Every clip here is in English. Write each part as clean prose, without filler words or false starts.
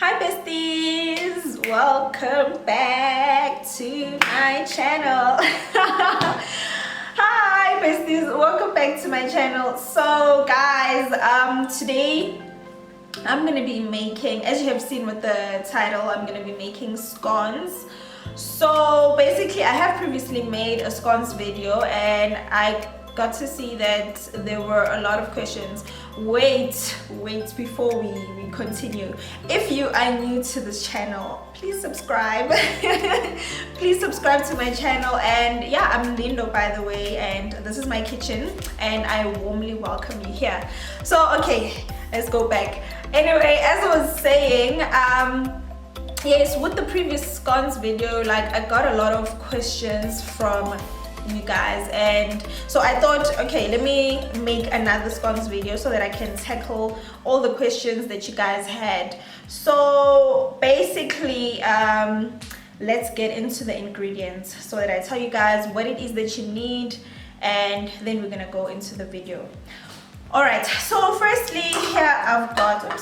Hi besties, welcome back to my channel. Hi besties, welcome back to my channel. So guys, today I'm gonna be making, as you have seen with the title, I'm gonna be making scones. So basically I have previously made a scones video and I got to see that there were a lot of questions. Wait before we continue. If you are new to this channel, please subscribe. Please subscribe to my channel. And yeah, I'm Leendo, by the way, and this is my kitchen and I warmly welcome you here. So okay, let's go back. Anyway, as I was saying, yes, with the previous scones video, like I got a lot of questions from you guys, and so I thought, okay, let me make another scones video so that I can tackle all the questions that you guys had. So basically, let's get into the ingredients so that I tell you guys what it is that you need, and then we're gonna go into the video. All right, so firstly, here I've got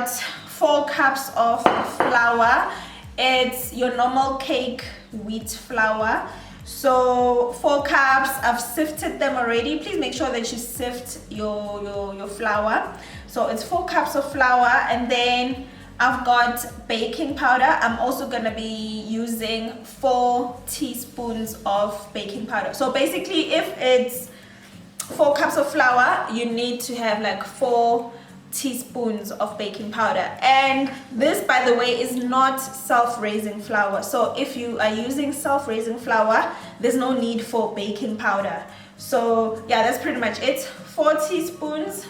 4 cups of flour. It's your normal cake wheat flour. So 4 cups, I've sifted them already. Please make sure that you sift your flour. So it's 4 cups of flour, and then I've got baking powder. I'm also gonna be using 4 teaspoons of baking powder. So basically, if it's 4 cups of flour, you need to have like 4 teaspoons of baking powder. And this, by the way, is not self-raising flour. So if you are using self-raising flour, there's no need for baking powder. So yeah, that's pretty much it. 4 teaspoons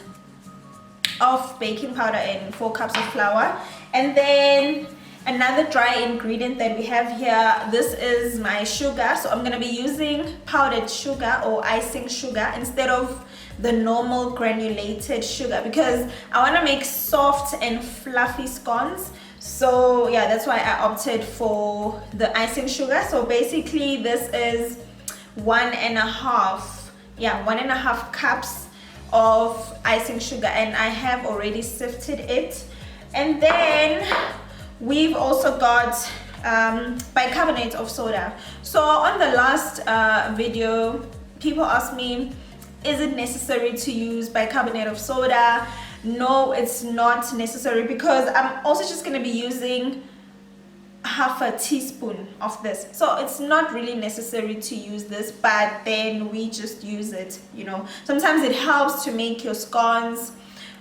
of baking powder and 4 cups of flour. And then another dry ingredient that we have here, this is my sugar. So I'm going to be using powdered sugar or icing sugar instead of the normal granulated sugar, because I want to make soft and fluffy scones. So yeah, that's why I opted for the icing sugar. So basically this is 1.5 cups of icing sugar, and I have already sifted it. And then we've also got bicarbonate of soda. So on the last video, people asked me, is it necessary to use bicarbonate of soda? No, it's not necessary, because I'm also just going to be using half a teaspoon of this. So it's not really necessary to use this, but then we just use it, you know. Sometimes it helps to make your scones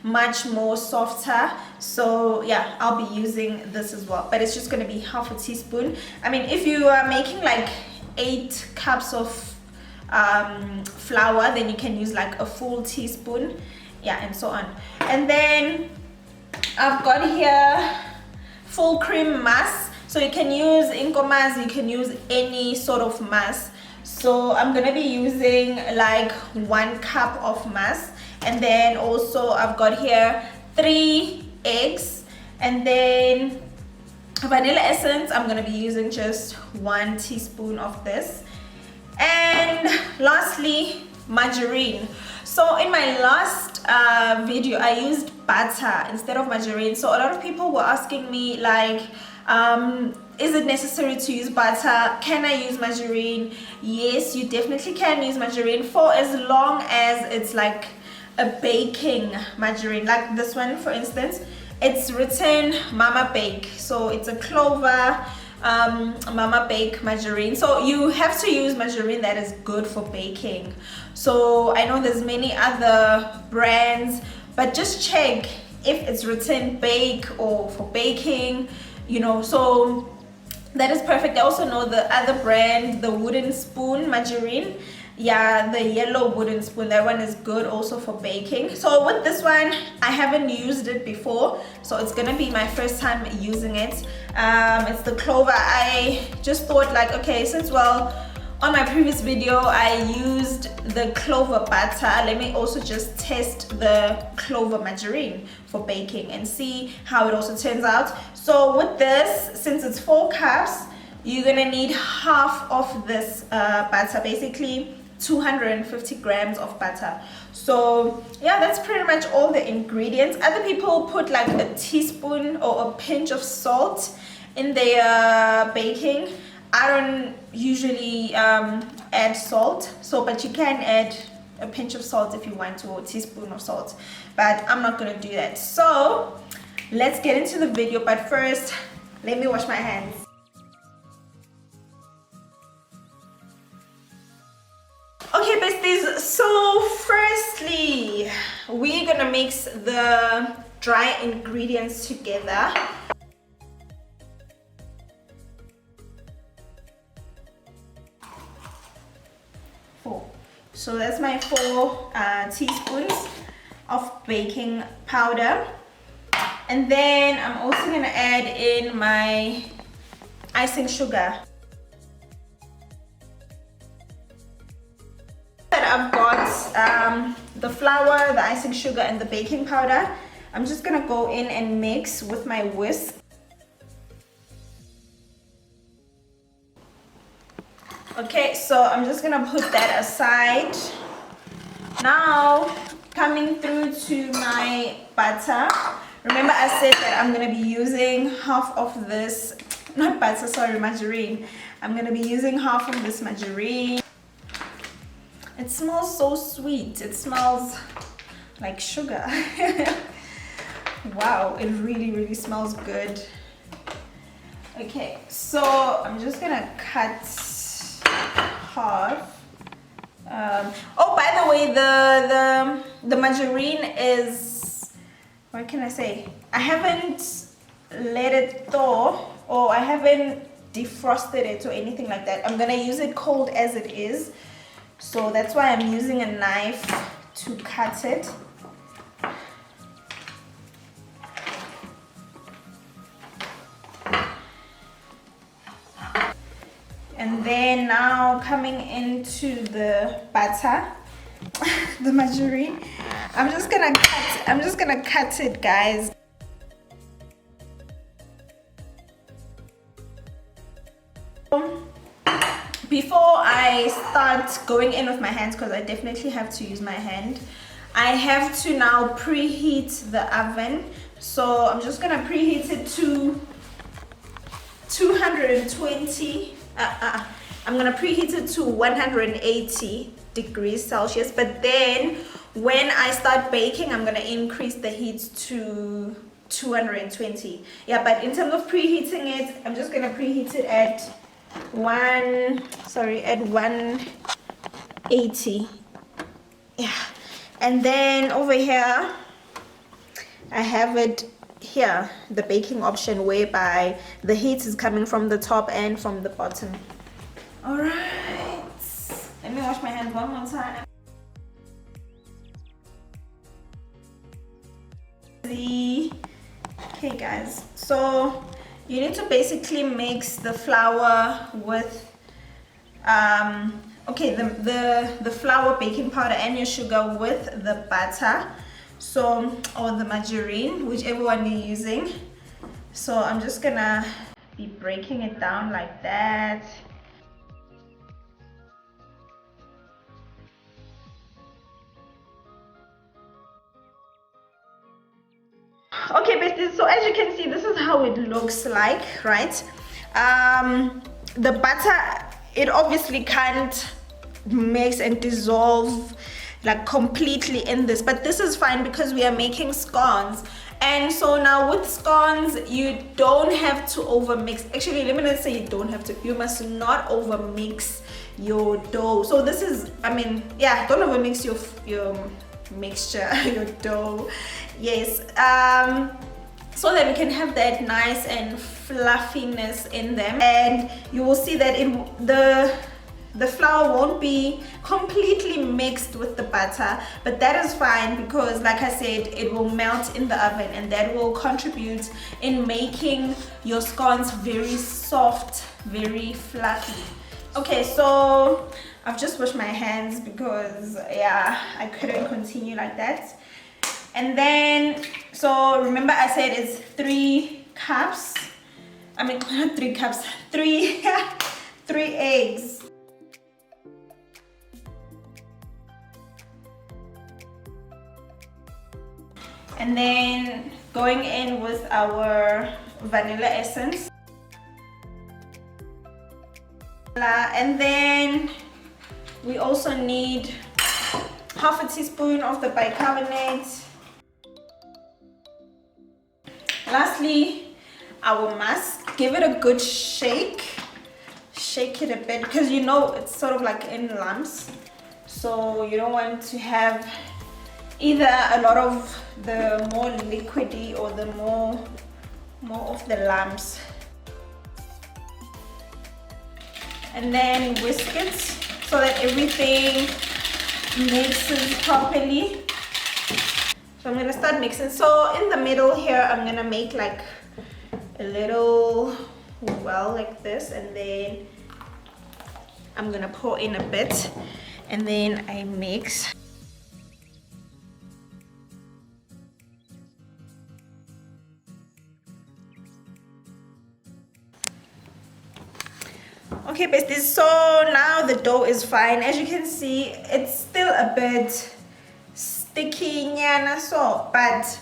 much more softer. So yeah, I'll be using this as well, but it's just going to be half a teaspoon. I mean, if you are making like 8 cups of flour, then you can use like a full teaspoon, yeah, and so on. And then I've got here full cream Maas. So you can use Inco Maas, you can use any sort of Maas. So I'm gonna be using like 1 cup of Maas. And then also I've got here 3 eggs, and then vanilla essence. I'm gonna be using just 1 teaspoon of this. And lastly, margarine. So in my last video, I used butter instead of margarine. So a lot of people were asking me like, is it necessary to use butter? Can I use margarine? Yes, you definitely can use margarine, for as long as it's like a baking margarine. Like this one, for instance, it's written Mama Bake. So it's a clover Mama Bake margarine. So you have to use margarine that is good for baking. So I know there's many other brands, but just check if it's written bake or for baking, you know. So that is perfect. I also know the other brand, the wooden spoon margarine. Yeah, the yellow wooden spoon, that one is good also for baking. So with this one, I haven't used it before, so it's gonna be my first time using it. It's the clover. I just thought like, okay, since well on my previous video I used the clover butter, let me also just test the clover margarine for baking and see how it also turns out. So with this, since it's 4 cups, you're gonna need half of this butter, basically 250 grams of butter. So yeah, that's pretty much all the ingredients. Other people put like a teaspoon or a pinch of salt in their baking. I don't usually add salt, but you can add a pinch of salt if you want to, or a teaspoon of salt, but I'm not going to do that. So let's get into the video, but first let me wash my hands. Okay, besties, so firstly we're gonna mix the dry ingredients together. So that's my 4 teaspoons of baking powder, and then I'm also gonna add in my icing sugar. I've got the flour, the icing sugar, and the baking powder. I'm just gonna go in and mix with my whisk. Okay, so I'm just gonna put that aside. Now, coming through to my butter. Remember I said that I'm gonna be using half of this, not butter, sorry, margarine. I'm gonna be using half of this margarine. It smells so sweet. It smells like sugar. Wow, it really smells good. Okay, so I'm just gonna cut half. Oh, by the way, the margarine is, what can I say? I haven't let it thaw, or I haven't defrosted it or anything like that. I'm gonna use it cold as it is. So that's why I'm using a knife to cut it. And then now coming into the butter, the margarine, I'm just gonna cut it, guys. Before I start going in with my hands, because I definitely have to use my hand, I have to now preheat the oven. So I'm just gonna preheat it to 220. I'm gonna preheat it to 180 degrees Celsius, but then when I start baking, I'm gonna increase the heat to 220. Yeah, but in terms of preheating it, I'm just gonna preheat it at 180. Yeah, and then over here I have it here, the baking option, whereby the heat is coming from the top and from the bottom. All right, let me wash my hands one more time. Okay guys, so you need to basically mix the flour with the flour, baking powder, and your sugar with the butter, so, or the margarine, whichever one you're using. So I'm just gonna be breaking it down like that. Okay, besties, so as you can see, this is how it looks like, right? The butter, it obviously can't mix and dissolve like completely in this, but this is fine because we are making scones. And so now with scones, you don't have to over mix. Actually, let me not say you don't have to, you must not over mix your dough. So this is, I mean, yeah, don't over mix your mixture, your dough. Yes, so that we can have that nice and fluffiness in them. And you will see that the flour won't be completely mixed with the butter, but that is fine because, like I said, it will melt in the oven, and that will contribute in making your scones very soft, very fluffy. Okay, so I've just washed my hands because, yeah, I couldn't continue like that. And then, so remember I said it's 3 cups. I mean, not 3 cups, 3 eggs. And then going in with our vanilla essence. And then we also need half a teaspoon of the bicarbonate. Lastly, our Maas. Give it a good shake. Shake it a bit because you know it's sort of like in lumps. So you don't want to have either a lot of the more liquidy or the more of the lumps. And then whisk it so that everything mixes properly. So I'm gonna start mixing. So in the middle here, I'm gonna make like a little well like this, and then I'm gonna pour in a bit, and then I mix. Okay, besties, so now the dough is fine. As you can see, it's still a bit sticky, but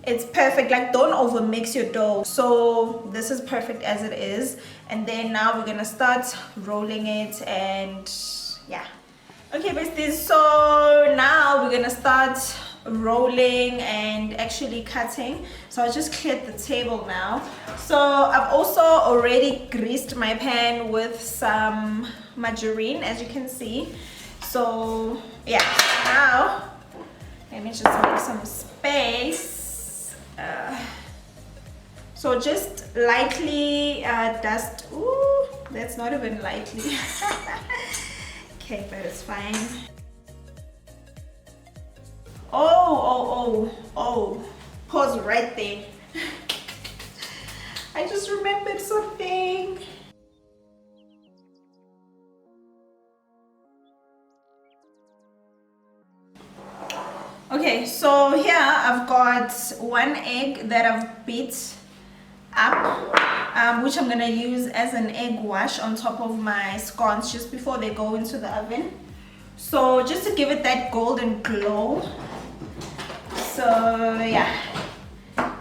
it's perfect. Like, don't over mix your dough. So this is perfect as it is. And then now we're gonna start rolling it, and yeah. Okay, besties, so now we're gonna start rolling and actually cutting. So I just cleared the table now. So I've also already greased my pan with some margarine, as you can see. So yeah, now let me just make some space. So just lightly dust. Ooh, that's not even lightly. Okay, but it's fine. Oh, pause right there. I just remembered something. Okay, so here I've got 1 egg that I've beat up, which I'm gonna use as an egg wash on top of my scones just before they go into the oven. So just to give it that golden glow. So yeah.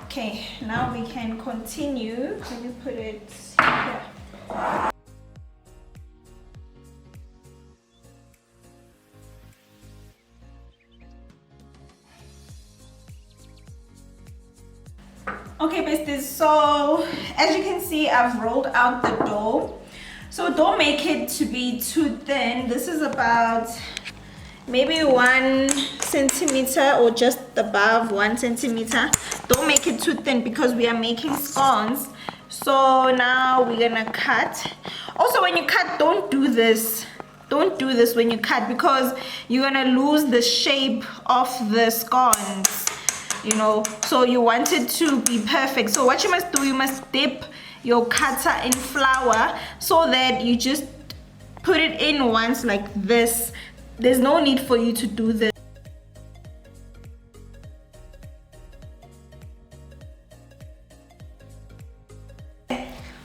Okay, now we can continue. Let me put it here. Okay, besties, so as you can see, I've rolled out the dough. So don't make it to be too thin. This is about maybe 1 centimeter or just above 1 centimeter. Don't make it too thin because we are making scones. So now we're gonna cut. Also, when you cut, don't do this. Don't do this when you cut because you're gonna lose the shape of the scones, you know. So you want it to be perfect. So what you must do, you must dip your cutter in flour so that you just put it in once like this. There's no need for you to do this.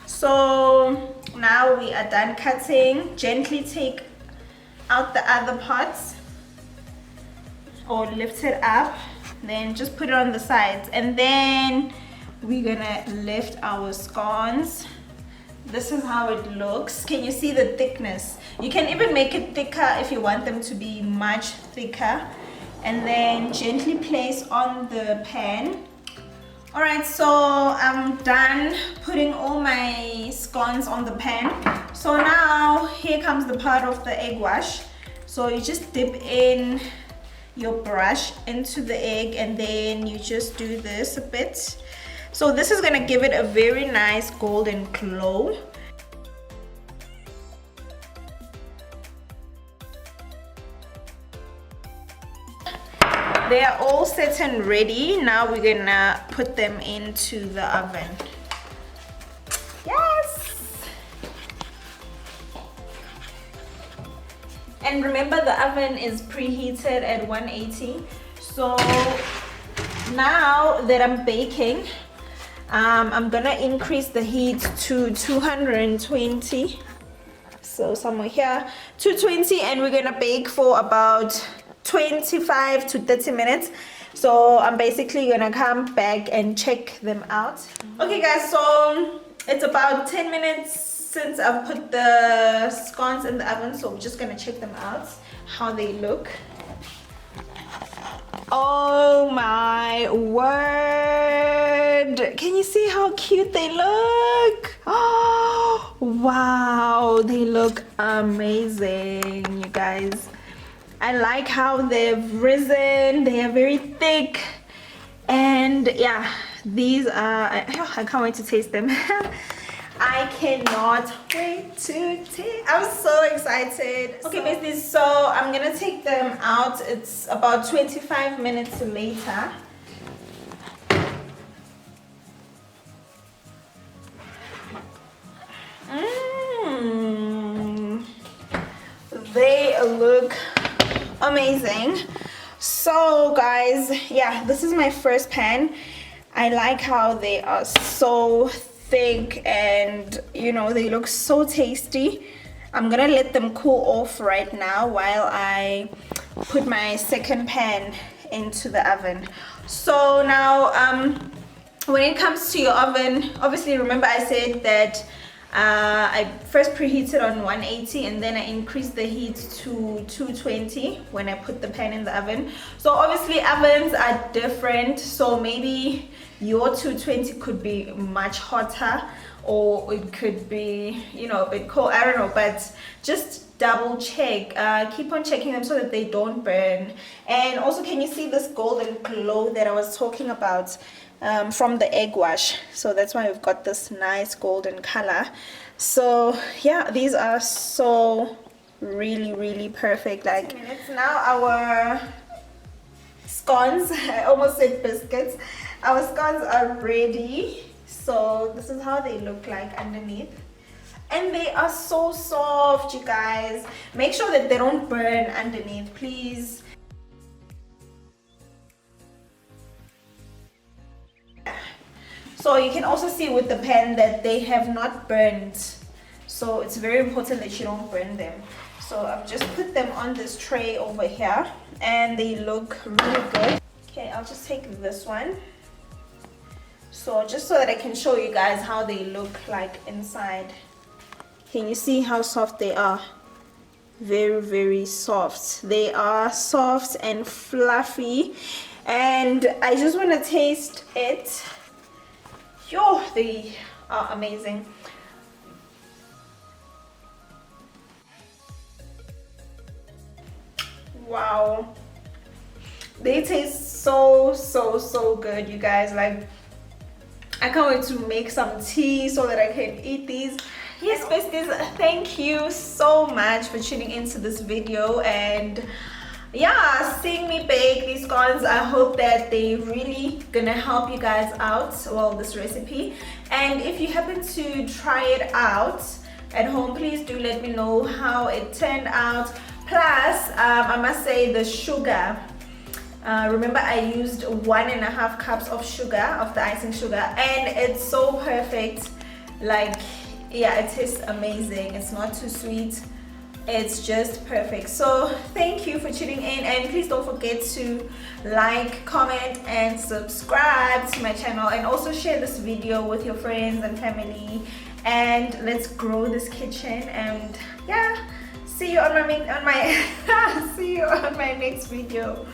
So now we are done cutting. Gently take out the other parts or lift it up, then just put it on the sides, and then we're gonna lift our scones. This is how it looks. Can you see the thickness? You can even make it thicker if you want them to be much thicker, and then gently place on the pan. All right, so I'm done putting all my scones on the pan. So now here comes the part of the egg wash. So you just dip in your brush into the egg, and then you just do this a bit. So this is gonna give it a very nice golden glow. They are all set and ready. Now we're gonna put them into the oven. Yes! And remember, the oven is preheated at 180. So now that I'm baking, I'm gonna increase the heat to 220. So somewhere here, 220, and we're gonna bake for about 25 to 30 minutes. So I'm basically gonna come back and check them out. Okay guys, so it's about 10 minutes since I've put the scones in the oven, so we're just gonna check them out, how they look. Oh my word, can you see how cute they look? Oh wow, they look amazing, you guys. I like how they've risen. They are very thick, and yeah, these are, I can't wait to taste them. I cannot wait to taste. I'm so excited. Okay, besties, so I'm gonna take them out. It's about 25 minutes later. They look amazing. So guys, yeah, this is my first pan. I like how they are so thick, and you know, they look so tasty. I'm gonna let them cool off right now while I put my second pan into the oven. So now when it comes to your oven, obviously remember I said that I first preheated on 180 and then I increased the heat to 220 when I put the pan in the oven. So obviously ovens are different, so maybe your 220 could be much hotter, or it could be, you know, a bit cold. I don't know, but just double check. Keep on checking them so that they don't burn. And also, can you see this golden glow that I was talking about from the egg wash? So that's why we've got this nice golden color. So yeah, these are so really perfect. Like, it's now our scones, I almost said biscuits. Our scones are ready. So this is how they look like underneath, and they are so soft, you guys. Make sure that they don't burn underneath, please. So you can also see with the pan that they have not burned, so it's very important that you don't burn them. So I've just put them on this tray over here, and they look really good. Okay, I'll just take this one. So just so that I can show you guys how they look like inside. Can you see how soft they are? Very soft. They are soft and fluffy, and I just want to taste it. Yo, they are amazing. Wow, they taste so good, you guys. Like, I can't wait to make some tea so that I can eat these. Yes, besties, thank you so much for tuning into this video, and yeah, seeing me bake these scones. I hope that they really gonna help you guys out, well, this recipe. And if you happen to try it out at home, please do let me know how it turned out. Plus I must say, the sugar, remember I used 1.5 cups of sugar, of the icing sugar, and it's so perfect. Like, yeah, it tastes amazing. It's not too sweet, it's just perfect. So thank you for tuning in, and please don't forget to like, comment and subscribe to my channel, and also share this video with your friends and family, and let's grow this kitchen. And yeah, see you on my see you on my next video.